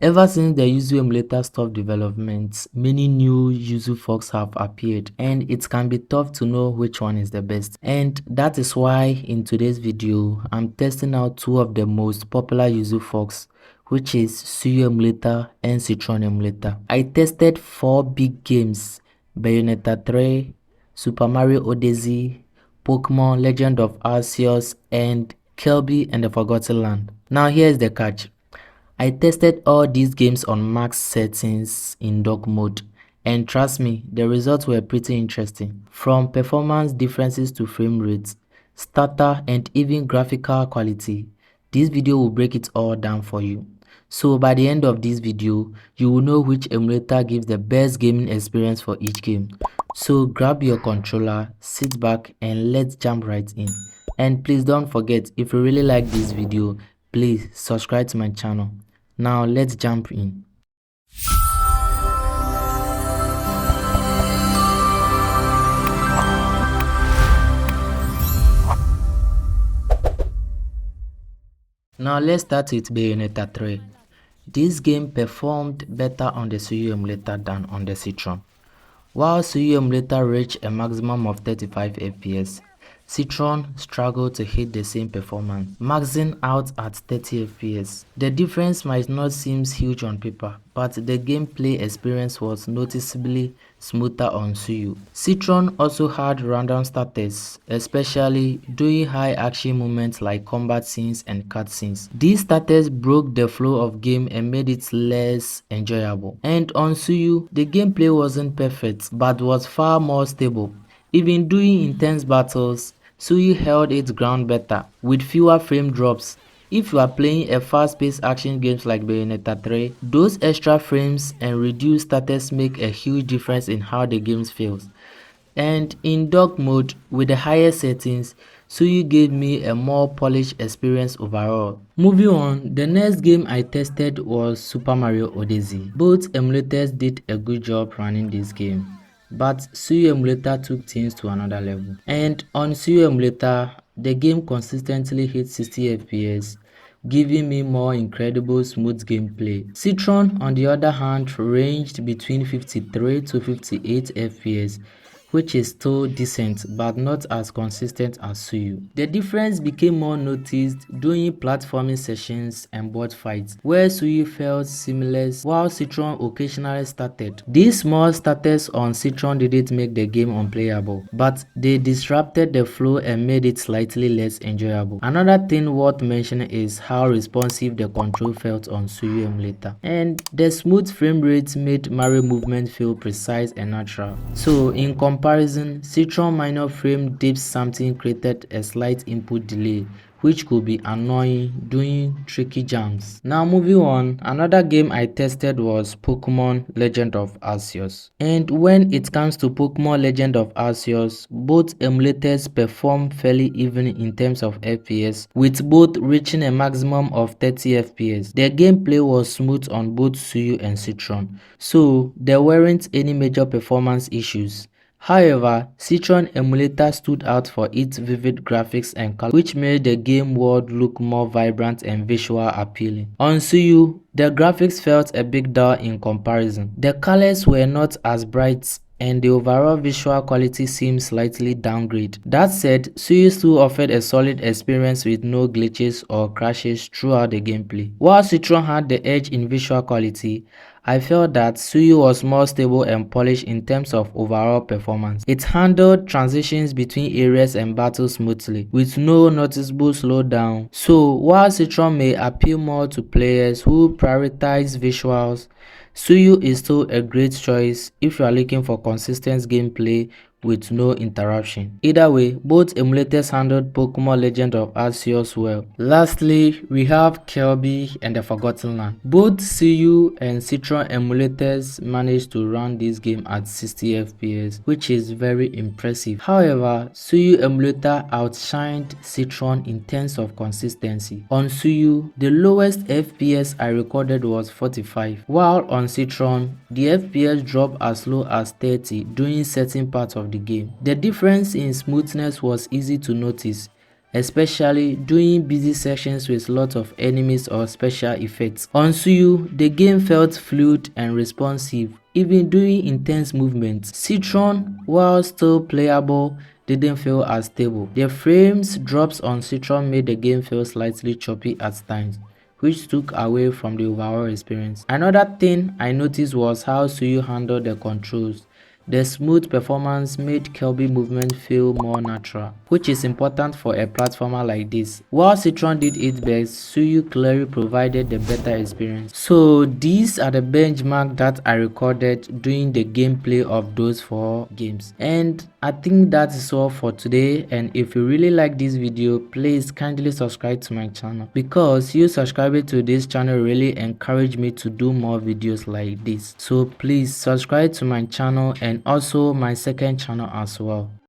Ever since the Yuzu emulator stopped development, many new Yuzu forks have appeared, and it can be tough to know which one is the best. And that is why in today's video, I'm testing out two of the most popular Yuzu forks, which is SUYU emulator and Citron emulator. I tested 4 big games: Bayonetta 3, Super Mario Odyssey, Pokémon Legends of Arceus, and Kelby and the Forgotten Land. Now here's the catch. I tested all these games on max settings in dock mode, and trust me, the results were pretty interesting. From performance differences to frame rates, starter, and even graphical quality, this video will break it all down for you. So by the end of this video, you will know which emulator gives the best gaming experience for each game. So grab your controller, sit back, and let's jump right in. And please don't forget, if you really like this video, please subscribe to my channel. Now let's jump in. Now let's start with Bayonetta 3. This game performed better on the SUYU emulator than on the Citron. While SUYU emulator reached a maximum of 35 FPS, Citron struggled to hit the same performance, maxing out at 30 FPS. The difference might not seem huge on paper, but the gameplay experience was noticeably smoother on SUYU. Citron also had random status, especially during high action moments like combat scenes and cutscenes. These status broke the flow of game and made it less enjoyable. And on SUYU, the gameplay wasn't perfect, but was far more stable. Even during intense battles, SUYU held its ground better, with fewer frame drops. If you are playing a fast-paced action games like Bayonetta 3, those extra frames and reduced status make a huge difference in how the game feels. And in dock mode, with the higher settings, SUYU gave me a more polished experience overall. Moving on, the next game I tested was Super Mario Odyssey. Both emulators did a good job running this game, but SUYU emulator took things to another level. And on SUYU emulator, the game consistently hit 60 FPS, giving me more incredible smooth gameplay. Citron, on the other hand, ranged between 53 to 58 FPS, which is still decent but not as consistent as SUYU. The difference became more noticed during platforming sessions and board fights, where SUYU felt seamless while Citron occasionally started. These small starters on Citron didn't make the game unplayable, but they disrupted the flow and made it slightly less enjoyable. Another thing worth mentioning is how responsive the control felt on SUYU emulator, and the smooth frame rate made Mario movement feel precise and natural. So in comparison, Citron minor frame dips something created a slight input delay, which could be annoying during tricky jumps. Now moving on, another game I tested was Pokémon Legends of Arceus. And when it comes to Pokémon Legends of Arceus, both emulators perform fairly even in terms of FPS, with both reaching a maximum of 30 FPS. The gameplay was smooth on both SUYU and Citron, so there weren't any major performance issues. However, Citron emulator stood out for its vivid graphics and color, which made the game world look more vibrant and visual appealing. On SUYU, the graphics felt a bit dull in comparison. The colors were not as bright, and the overall visual quality seemed slightly downgraded. That said, SUYU still offered a solid experience with no glitches or crashes throughout the gameplay. While Citron had the edge in visual quality, I felt that SUYU was more stable and polished in terms of overall performance. It handled transitions between areas and battles smoothly, with no noticeable slowdown. So while Citron may appeal more to players who prioritize visuals, SUYU is still a great choice if you are looking for consistent gameplay with no interruption. Either way, both emulators handled Pokémon Legends of Arceus well. Lastly, we have Kelby and the Forgotten Land. Both SUYU and Citron emulators managed to run this game at 60 FPS, which is very impressive. However, SUYU emulator outshined Citron in terms of consistency. On SUYU, the lowest FPS I recorded was 45, while on Citron, the FPS dropped as low as 30 during certain parts of the game. The difference in smoothness was easy to notice, especially during busy sections with lots of enemies or special effects. On SUYU, the game felt fluid and responsive even during intense movements. Citron, while still playable, didn't feel as stable. The frames drops on Citron made the game feel slightly choppy at times, which took away from the overall experience. Another thing I noticed was how SUYU handled the controls. The smooth performance made Kelby movement feel more natural, which is important for a platformer like this. While Citron did its best, SUYU clearly provided the better experience. So these are the benchmarks that I recorded during the gameplay of those 4 games. And I think that is all for today, and if you really like this video, please kindly subscribe to my channel, because you subscribing to this channel really encourage me to do more videos like this. So please subscribe to my channel and also my second channel as well.